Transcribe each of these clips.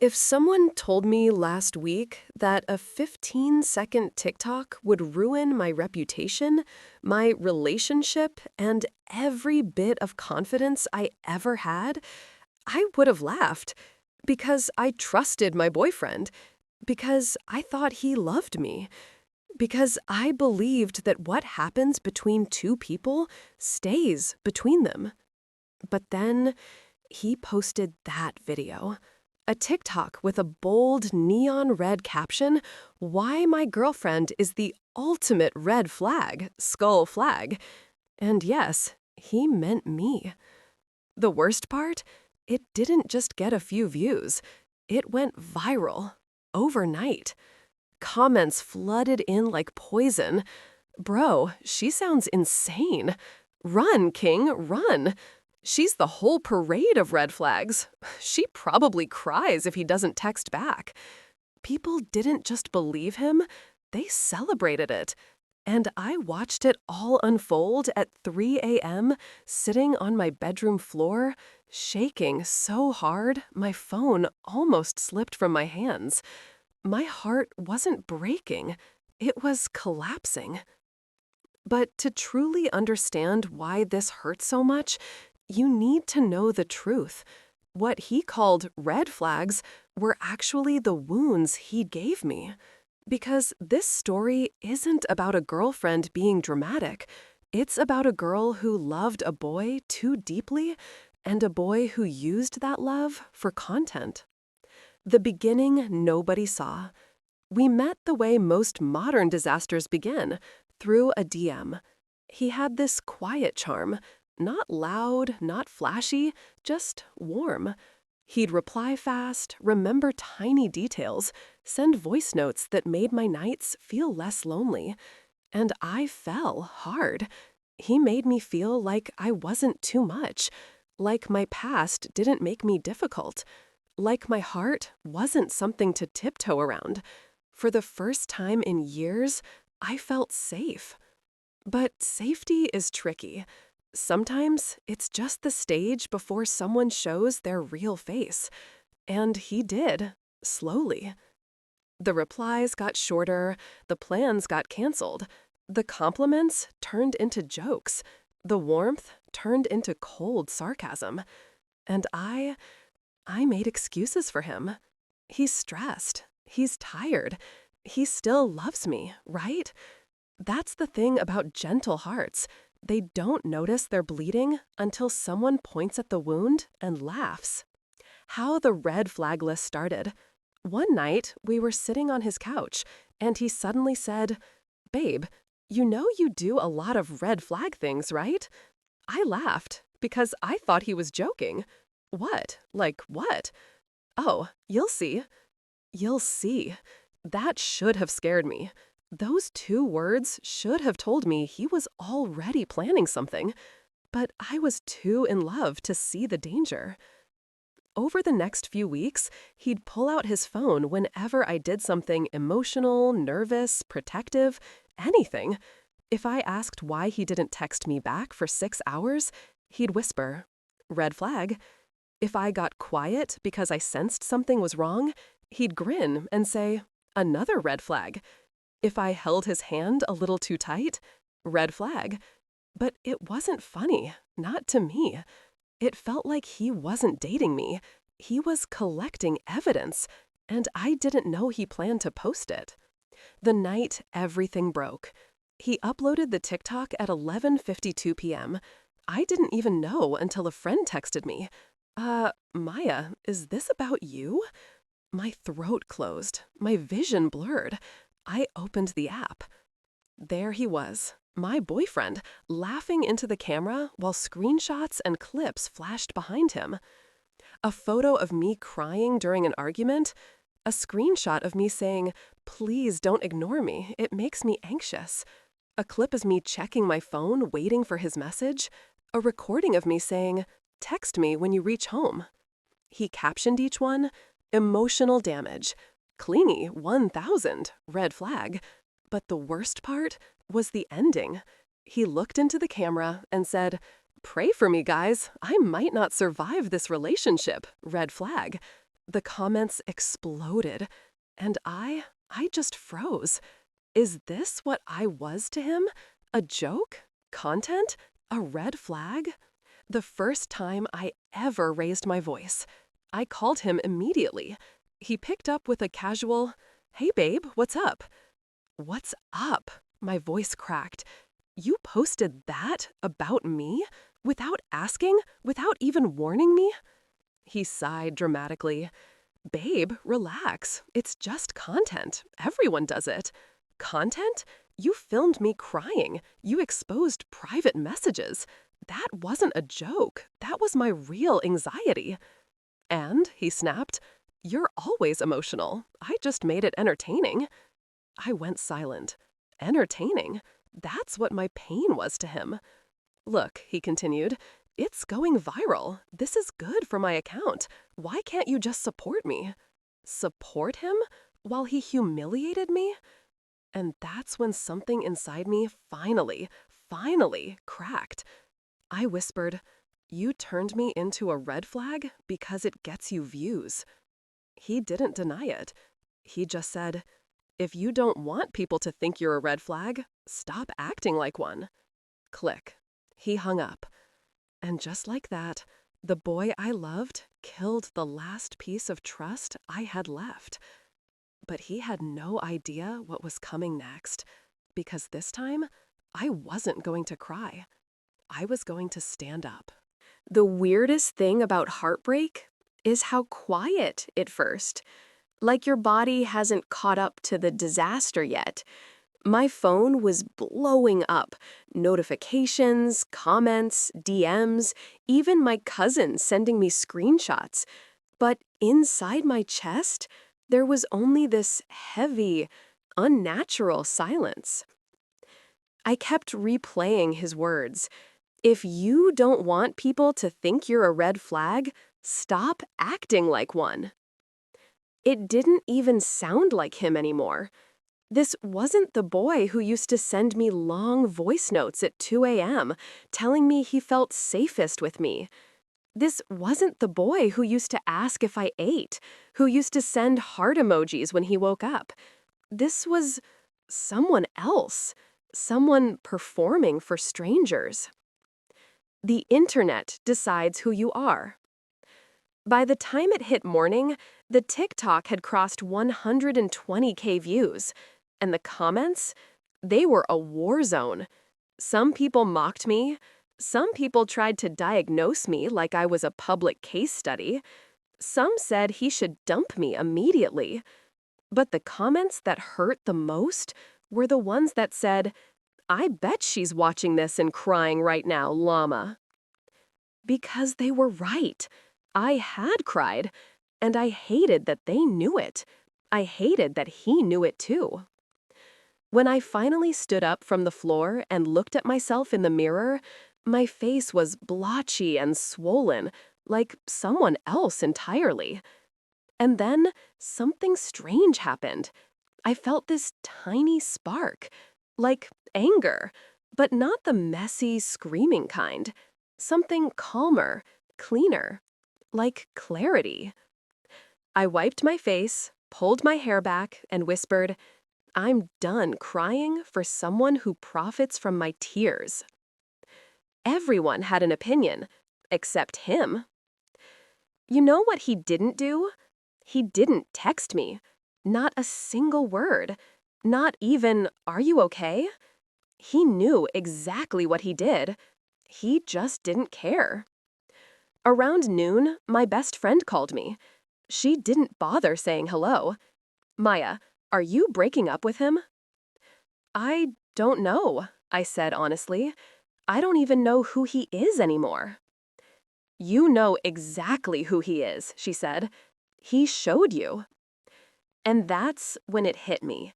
If someone told me last week that a 15-second TikTok would ruin my reputation, my relationship, and every bit of confidence I ever had, I would have laughed. Because I trusted my boyfriend. Because I thought he loved me. Because I believed that what happens between two people stays between them. But then he posted that video. A TikTok with a bold neon red caption, "Why my girlfriend is the ultimate red flag, skull flag." And yes, he meant me. The worst part? It didn't just get a few views. It went viral. Overnight. Comments flooded in like poison. "Bro, she sounds insane. Run, King, run. She's the whole parade of red flags. She probably cries if he doesn't text back." People didn't just believe him, they celebrated it. And I watched it all unfold at 3 a.m., sitting on my bedroom floor, shaking so hard my phone almost slipped from my hands. My heart wasn't breaking, it was collapsing. But to truly understand why this hurt so much, you need to know the truth. What he called red flags were actually the wounds he gave me. Because this story isn't about a girlfriend being dramatic. It's about a girl who loved a boy too deeply and a boy who used that love for content. The beginning nobody saw. We met the way most modern disasters begin, through a DM. He had this quiet charm, not loud, not flashy, just warm. He'd reply fast, remember tiny details, send voice notes that made my nights feel less lonely. And I fell hard. He made me feel like I wasn't too much, like my past didn't make me difficult, like my heart wasn't something to tiptoe around. For the first time in years, I felt safe. But safety is tricky. Sometimes it's just the stage before someone shows their real face. And he did, slowly. The replies got shorter, the plans got canceled, the compliments turned into jokes, the warmth turned into cold sarcasm. And I made excuses for him. He's stressed. He's tired. He still loves me, right? That's the thing about gentle hearts. They don't notice they're bleeding until someone points at the wound and laughs. How the red flag list started. One night, we were sitting on his couch, and he suddenly said, "Babe, you know you do a lot of red flag things, right?" I laughed, because I thought he was joking. "What? Like what?" "Oh, you'll see." You'll see. That should have scared me. Those two words should have told me he was already planning something. But I was too in love to see the danger. Over the next few weeks, he'd pull out his phone whenever I did something emotional, nervous, protective, anything. If I asked why he didn't text me back for 6 hours, he'd whisper, "Red flag." If I got quiet because I sensed something was wrong, he'd grin and say, "Another red flag." If I held his hand a little too tight, "Red flag." But it wasn't funny, not to me. It felt like he wasn't dating me. He was collecting evidence, and I didn't know he planned to post it. The night everything broke. He uploaded the TikTok at 11:52 p.m. I didn't even know until a friend texted me. Maya, is this about you?" My throat closed. My vision blurred. I opened the app. There he was, my boyfriend, laughing into the camera while screenshots and clips flashed behind him. A photo of me crying during an argument. A screenshot of me saying, "Please don't ignore me, it makes me anxious." A clip of me checking my phone, waiting for his message. A recording of me saying, "Text me when you reach home." He captioned each one, "Emotional damage. Clingy 1000, red flag." But the worst part was the ending. He looked into the camera and said, "Pray for me, guys. I might not survive this relationship, red flag." The comments exploded, and I just froze. Is this what I was to him? A joke? Content? A red flag? The first time I ever raised my voice. I called him immediately. He picked up with a casual, "Hey babe, what's up?" "What's up?" My voice cracked. "You posted that about me? Without asking? Without even warning me?" He sighed dramatically. "Babe, relax. It's just content. Everyone does it." "Content? You filmed me crying. You exposed private messages. That wasn't a joke. That was my real anxiety." "And," he snapped, "you're always emotional. I just made it entertaining." I went silent. Entertaining? That's what my pain was to him. "Look," he continued, "it's going viral. This is good for my account. Why can't you just support me?" Support him? While he humiliated me? And that's when something inside me finally cracked. I whispered, "You turned me into a red flag because it gets you views." He didn't deny it. He just said, "If you don't want people to think you're a red flag, stop acting like one." Click. He hung up. And just like that, the boy I loved killed the last piece of trust I had left. But he had no idea what was coming next, because this time, I wasn't going to cry. I was going to stand up. The weirdest thing about heartbreak is how quiet it first. Like your body hasn't caught up to the disaster yet. My phone was blowing up. Notifications, comments, DMs, even my cousin sending me screenshots. But inside my chest, there was only this heavy, unnatural silence. I kept replaying his words. "If you don't want people to think you're a red flag, stop acting like one." It didn't even sound like him anymore. This wasn't the boy who used to send me long voice notes at 2 a.m., telling me he felt safest with me. This wasn't the boy who used to ask if I ate, who used to send heart emojis when he woke up. This was someone else, someone performing for strangers. The internet decides who you are. By the time it hit morning, the TikTok had crossed 120K views. And the comments? They were a war zone. Some people mocked me. Some people tried to diagnose me like I was a public case study. Some said he should dump me immediately. But the comments that hurt the most were the ones that said, "I bet she's watching this and crying right now, llama." Because they were right. I had cried, and I hated that they knew it. I hated that he knew it too. When I finally stood up from the floor and looked at myself in the mirror, my face was blotchy and swollen, like someone else entirely. And then something strange happened. I felt this tiny spark, like anger, but not the messy, screaming kind. Something calmer, cleaner, like clarity. I wiped my face, pulled my hair back, and whispered, "I'm done crying for someone who profits from my tears." Everyone had an opinion, except him. You know what he didn't do? He didn't text me. Not a single word. Not even, "Are you okay?" He knew exactly what he did. He just didn't care. Around noon, my best friend called me. She didn't bother saying hello. "Maya, are you breaking up with him?" "I don't know," I said honestly. "I don't even know who he is anymore." "You know exactly who he is," she said. "He showed you." And that's when it hit me.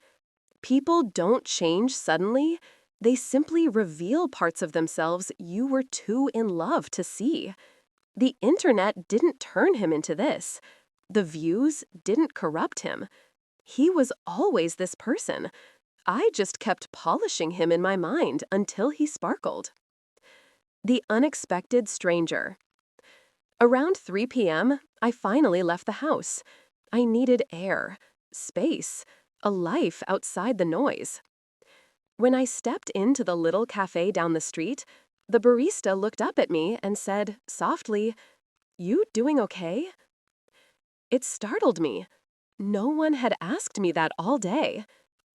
People don't change suddenly. They simply reveal parts of themselves you were too in love to see. The internet didn't turn him into this. The views didn't corrupt him. He was always this person. I just kept polishing him in my mind until he sparkled. The unexpected stranger. Around 3 p.m., I finally left the house. I needed air, space, a life outside the noise. When I stepped into the little cafe down the street, the barista looked up at me and said, softly, "You doing okay?" It startled me. No one had asked me that all day.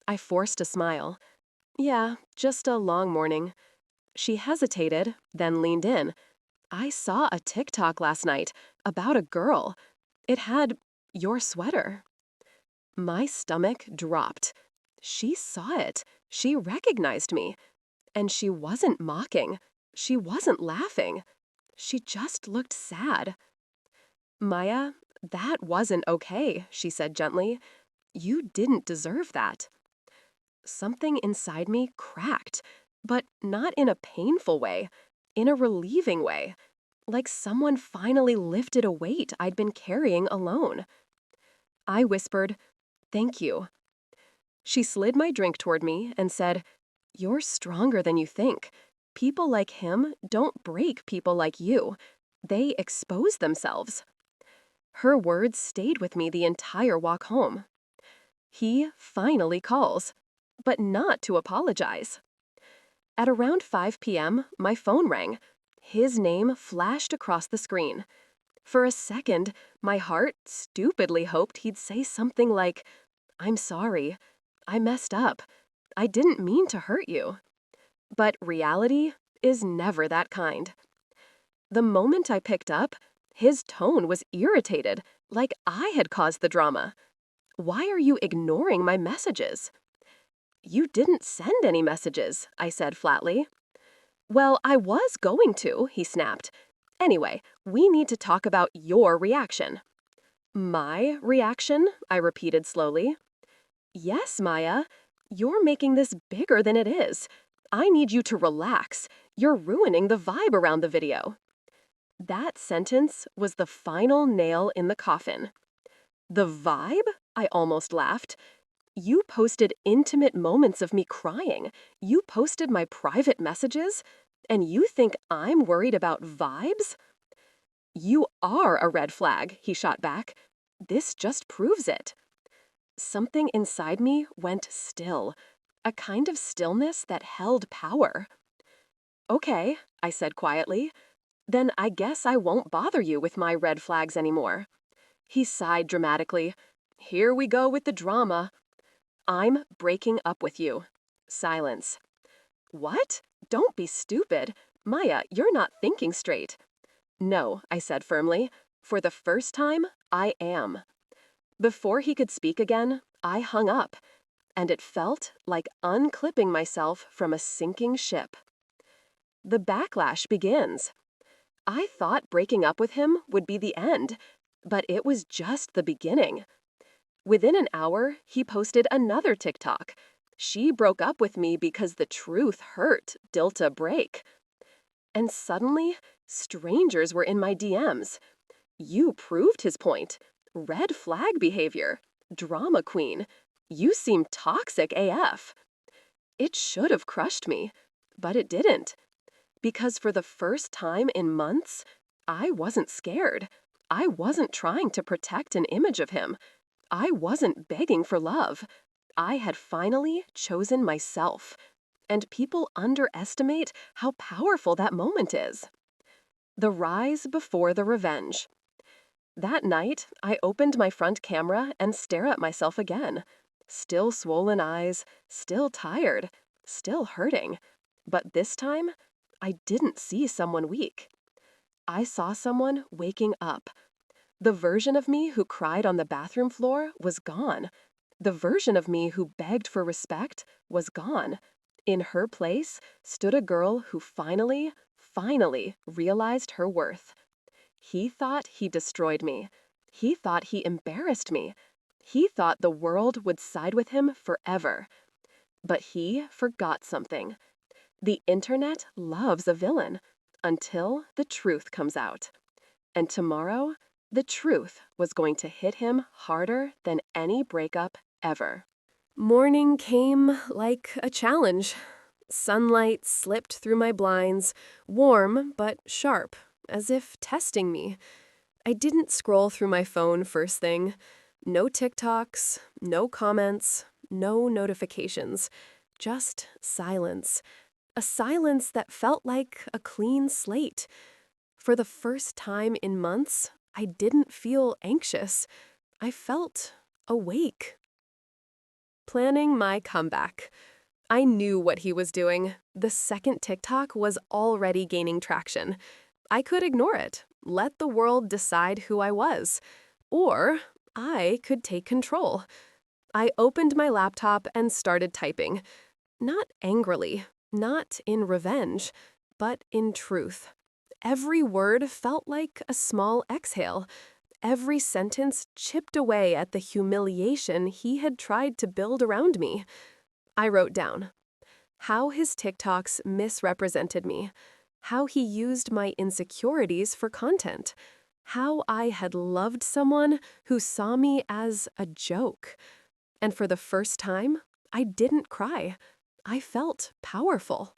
I forced a smile. "Yeah, just a long morning." She hesitated, then leaned in. "I saw a TikTok last night about a girl. It had your sweater." My stomach dropped. She saw it. She recognized me. And she wasn't mocking. She wasn't laughing. She just looked sad. "Maya, that wasn't okay," she said gently. "You didn't deserve that." Something inside me cracked, but not in a painful way, in a relieving way, like someone finally lifted a weight I'd been carrying alone. I whispered, "Thank you." She slid my drink toward me and said, "You're stronger than you think. People like him don't break people like you. They expose themselves." Her words stayed with me the entire walk home. He finally calls, but not to apologize. At around 5 p.m., my phone rang. His name flashed across the screen. For a second, my heart stupidly hoped he'd say something like, "I'm sorry. I messed up. I didn't mean to hurt you." But reality is never that kind. The moment I picked up, his tone was irritated, like I had caused the drama. "Why are you ignoring my messages?" "You didn't send any messages," I said flatly. "Well, I was going to," he snapped. "Anyway, we need to talk about your reaction." "My reaction?" I repeated slowly. "Yes, Maya. You're making this bigger than it is. I need you to relax. You're ruining the vibe around the video." That sentence was the final nail in the coffin. "The vibe?" I almost laughed. "You posted intimate moments of me crying. You posted my private messages. And you think I'm worried about vibes?" "You are a red flag," he shot back. "This just proves it." Something inside me went still, a kind of stillness that held power. "Okay," I said quietly. "Then I guess I won't bother you with my red flags anymore." He sighed dramatically. "Here we go with the drama." "I'm breaking up with you." Silence. "What? Don't be stupid. Maya, you're not thinking straight." "No," I said firmly. "For the first time, I am." Before he could speak again, I hung up, and it felt like unclipping myself from a sinking ship. The backlash begins. I thought breaking up with him would be the end, but it was just the beginning. Within an hour, he posted another TikTok. "She broke up with me because the truth hurt, Dilta break." And suddenly, strangers were in my DMs. "You proved his point. Red flag behavior. Drama queen. You seem toxic AF." It should have crushed me, but it didn't. Because for the first time in months, I wasn't scared. I wasn't trying to protect an image of him. I wasn't begging for love. I had finally chosen myself. And people underestimate how powerful that moment is. The rise before the revenge. That night, I opened my front camera and stared at myself again. Still swollen eyes, still tired, still hurting. But this time, I didn't see someone weak. I saw someone waking up. The version of me who cried on the bathroom floor was gone. The version of me who begged for respect was gone. In her place stood a girl who finally realized her worth. He thought he destroyed me. He thought he embarrassed me. He thought the world would side with him forever. But he forgot something. The internet loves a villain until the truth comes out. And tomorrow, the truth was going to hit him harder than any breakup ever. Morning came like a challenge. Sunlight slipped through my blinds, warm but sharp, as if testing me. I didn't scroll through my phone first thing. No TikToks, no comments, no notifications. Just silence. A silence that felt like a clean slate. For the first time in months, I didn't feel anxious. I felt awake. Planning my comeback. I knew what he was doing. The second TikTok was already gaining traction. I could ignore it, let the world decide who I was. Or I could take control. I opened my laptop and started typing. Not angrily, not in revenge, but in truth. Every word felt like a small exhale. Every sentence chipped away at the humiliation he had tried to build around me. I wrote down how his TikToks misrepresented me, how he used my insecurities for content, how I had loved someone who saw me as a joke. And for the first time, I didn't cry. I felt powerful.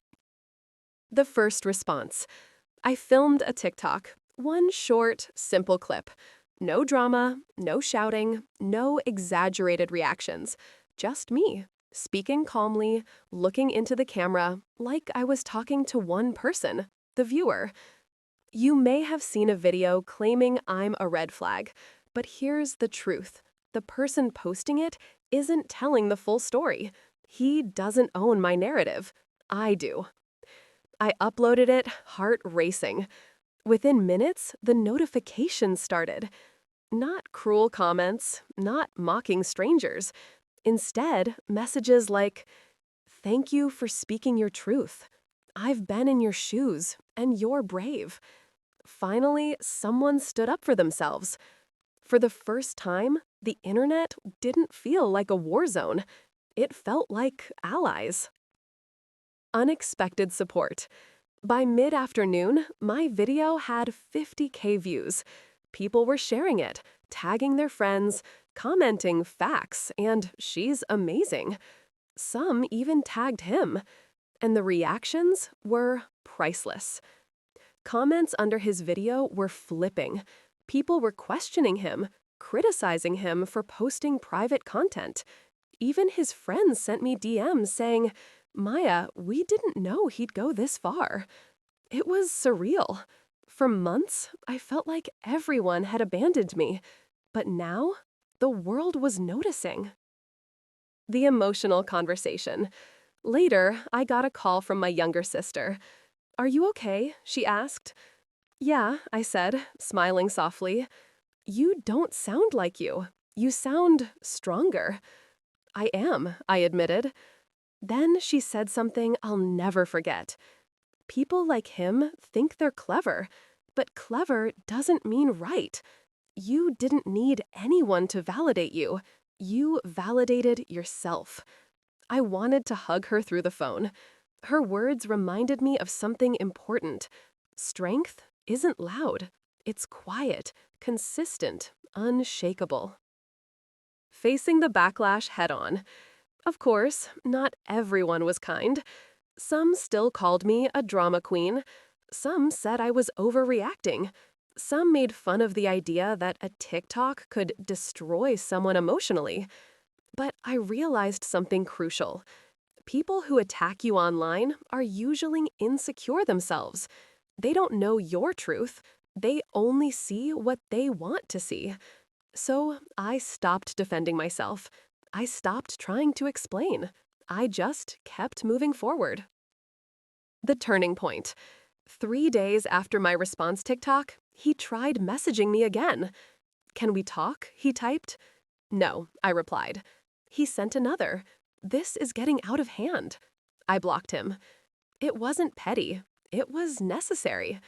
The first response. I filmed a TikTok, one short, simple clip. No drama, no shouting, no exaggerated reactions. Just me, speaking calmly, looking into the camera like I was talking to one person, the viewer. You may have seen a video claiming I'm a red flag, but here's the truth. The person posting it isn't telling the full story. He doesn't own my narrative. I do. I uploaded it, heart racing. Within minutes, the notifications started. Not cruel comments, not mocking strangers. Instead, messages like, "Thank you for speaking your truth. I've been in your shoes, and you're brave." Finally, someone stood up for themselves. For the first time, the internet didn't feel like a war zone. It felt like allies. Unexpected support. By mid-afternoon, my video had 50K views. People were sharing it, tagging their friends, commenting facts, and "she's amazing." Some even tagged him. And the reactions were priceless. Comments under his video were flipping. People were questioning him, criticizing him for posting private content. Even his friends sent me DMs saying, "Maya, we didn't know he'd go this far." It was surreal. For months, I felt like everyone had abandoned me. But now, the world was noticing. The emotional conversation. Later, I got a call from my younger sister. "Are you okay?" she asked. "Yeah," I said, smiling softly. "You don't sound like you. You sound stronger." "I am," I admitted. Then she said something I'll never forget. "People like him think they're clever, but clever doesn't mean right. You didn't need anyone to validate you. You validated yourself." I wanted to hug her through the phone. Her words reminded me of something important. Strength isn't loud. It's quiet, consistent, unshakable. Facing the backlash head-on. Of course, not everyone was kind. Some still called me a drama queen. Some said I was overreacting. Some made fun of the idea that a TikTok could destroy someone emotionally. But I realized something crucial. People who attack you online are usually insecure themselves. They don't know your truth. They only see what they want to see. So I stopped defending myself. I stopped trying to explain. I just kept moving forward. The turning point. 3 days after my response TikTok, he tried messaging me again. "Can we talk?" he typed. "No," I replied. He sent another. "This is getting out of hand." I blocked him. It wasn't petty. It was necessary.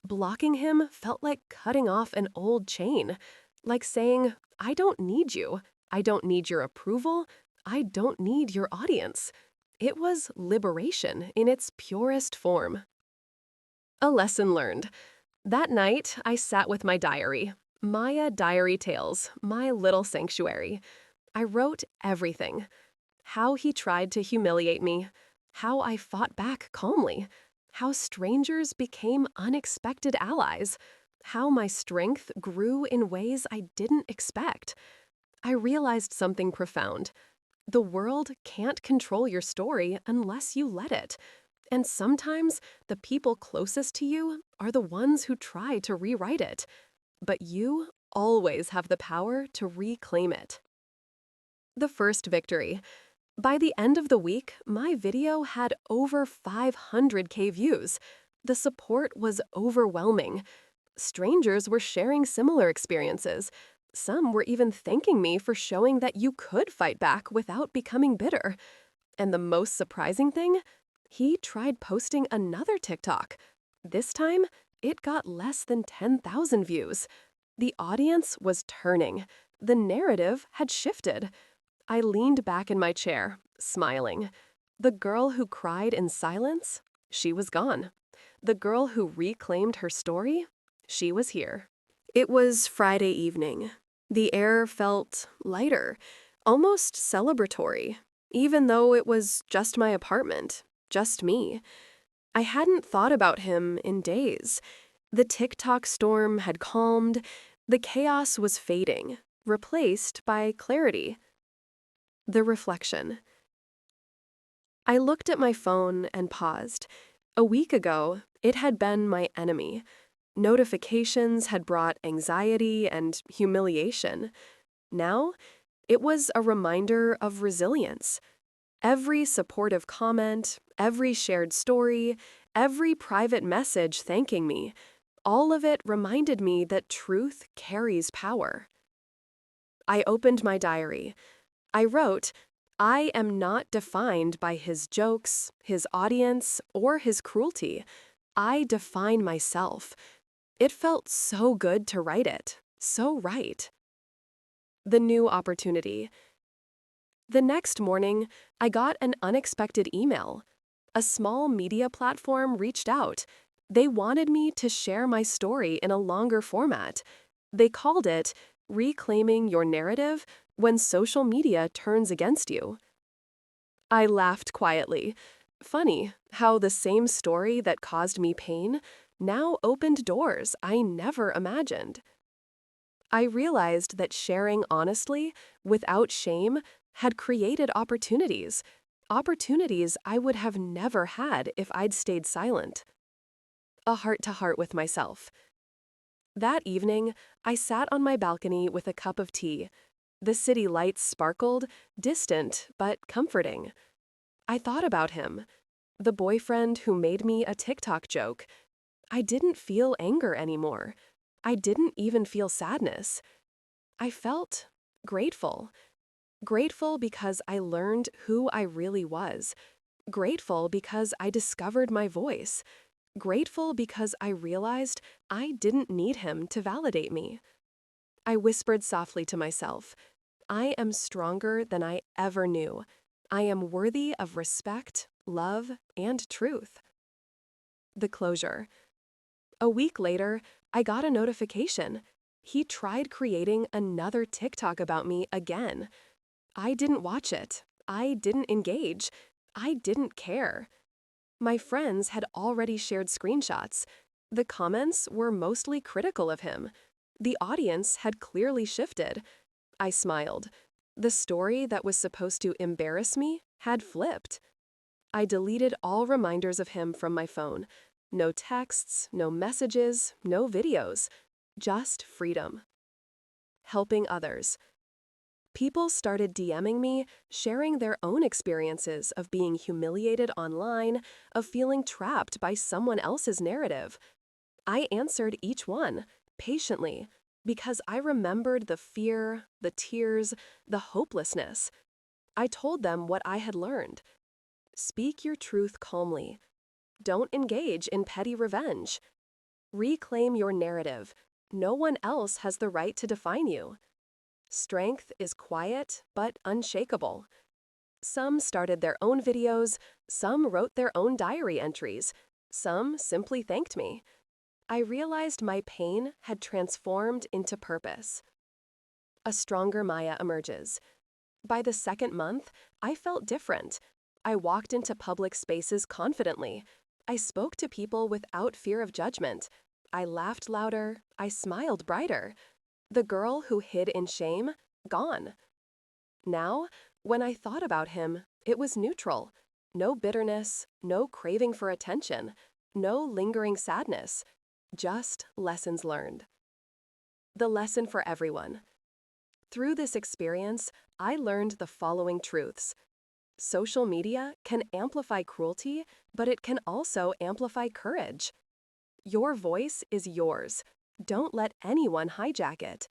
Blocking him felt like cutting off an old chain. Like saying, "I don't need you. I don't need your approval. I don't need your audience." It was liberation in its purest form. A lesson learned. That night, I sat with my diary. Maya Diary Tales, my little sanctuary. I wrote everything. How he tried to humiliate me. How I fought back calmly. how strangers became unexpected allies, how my strength grew in ways I didn't expect. I realized something profound. The world can't control your story unless you let it. And sometimes the people closest to you are the ones who try to rewrite it. But you always have the power to reclaim it. The first victory. By the end of the week, my video had over 500K views. The support was overwhelming. Strangers were sharing similar experiences. Some were even thanking me for showing that you could fight back without becoming bitter. And the most surprising thing? He tried posting another TikTok. This time, it got less than 10,000 views. The audience was turning. The narrative had shifted. I leaned back in my chair, smiling. The girl who cried in silence, she was gone. The girl who reclaimed her story, she was here. It was Friday evening. The air felt lighter, almost celebratory, even though it was just my apartment, just me. I hadn't thought about him in days. The TikTok storm had calmed. The chaos was fading, replaced by clarity. The reflection. I looked at my phone and paused. A week ago, it had been my enemy. Notifications had brought anxiety and humiliation. Now, it was a reminder of resilience. Every supportive comment, every shared story, every private message thanking me, all of it reminded me that truth carries power. I opened my diary. I wrote, I am not defined by his jokes, his audience, or his cruelty. I define myself. It felt so good to write it, so right. The new opportunity. The next morning, I got an unexpected email. A small media platform reached out. They wanted me to share my story in a longer format. They called it Reclaiming Your Narrative When Social Media Turns Against You. I laughed quietly. Funny how the same story that caused me pain now opened doors I never imagined. I realized that sharing honestly, without shame, had created opportunities. Opportunities I would have never had if I'd stayed silent. A heart-to-heart with myself. That evening, I sat on my balcony with a cup of tea. The city lights sparkled, distant but comforting. I thought about him, the boyfriend who made me a TikTok joke. I didn't feel anger anymore. I didn't even feel sadness. I felt grateful. Grateful because I learned who I really was. Grateful because I discovered my voice. Grateful because I realized I didn't need him to validate me. I whispered softly to myself, I am stronger than I ever knew. I am worthy of respect, love, and truth. The closure. A week later, I got a notification. He tried creating another TikTok about me again. I didn't watch it. I didn't engage. I didn't care. My friends had already shared screenshots. The comments were mostly critical of him. The audience had clearly shifted. I smiled. The story that was supposed to embarrass me had flipped. I deleted all reminders of him from my phone. No texts, no messages, no videos. Just freedom. Helping others. People started DMing me, sharing their own experiences of being humiliated online, of feeling trapped by someone else's narrative. I answered each one, patiently, because I remembered the fear, the tears, the hopelessness. I told them what I had learned. Speak your truth calmly. Don't engage in petty revenge. Reclaim your narrative. No one else has the right to define you. Strength is quiet but unshakable. Some started their own videos, some wrote their own diary entries, some simply thanked me. I realized my pain had transformed into purpose. A stronger Maya emerges. By the second month, I felt different. I walked into public spaces confidently. I spoke to people without fear of judgment. I laughed louder. I smiled brighter. The girl who hid in shame, gone. Now, when I thought about him, it was neutral. No bitterness, no craving for attention, no lingering sadness, just lessons learned. The lesson for everyone. Through this experience, I learned the following truths. Social media can amplify cruelty, but it can also amplify courage. Your voice is yours. Don't let anyone hijack it.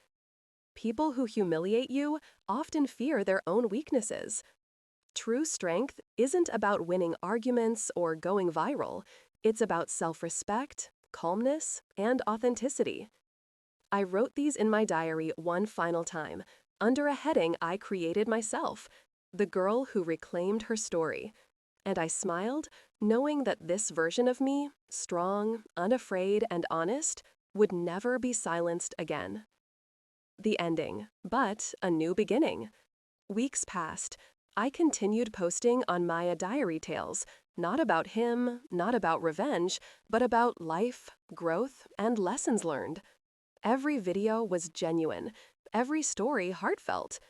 People who humiliate you often fear their own weaknesses. True strength isn't about winning arguments or going viral. It's about self-respect, calmness, and authenticity. I wrote these in my diary one final time, under a heading I created myself, The Girl Who Reclaimed Her Story. And I smiled, knowing that this version of me, strong, unafraid, and honest, would never be silenced again. The ending, but a new beginning. Weeks passed. I continued posting on Maya diary tales, not about him, not about revenge, but about life, growth, and lessons learned. Every video was genuine, every story heartfelt.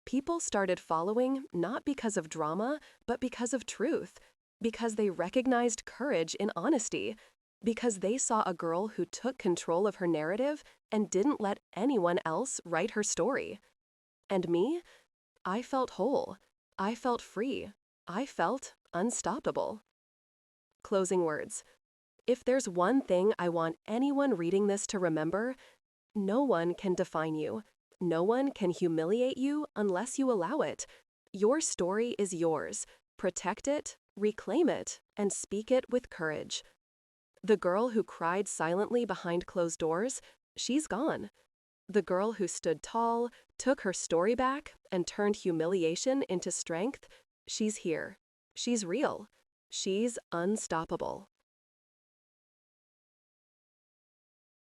People started following not because of drama, but because of truth, because they recognized courage in honesty, because they saw a girl who took control of her narrative and didn't let anyone else write her story. And me? I felt whole. I felt free. I felt unstoppable. Closing words. If there's one thing I want anyone reading this to remember, no one can define you. No one can humiliate you unless you allow it. Your story is yours. Protect it, reclaim it, and speak it with courage. The girl who cried silently behind closed doors, she's gone. The girl who stood tall, took her story back, and turned humiliation into strength, she's here. She's real. She's unstoppable.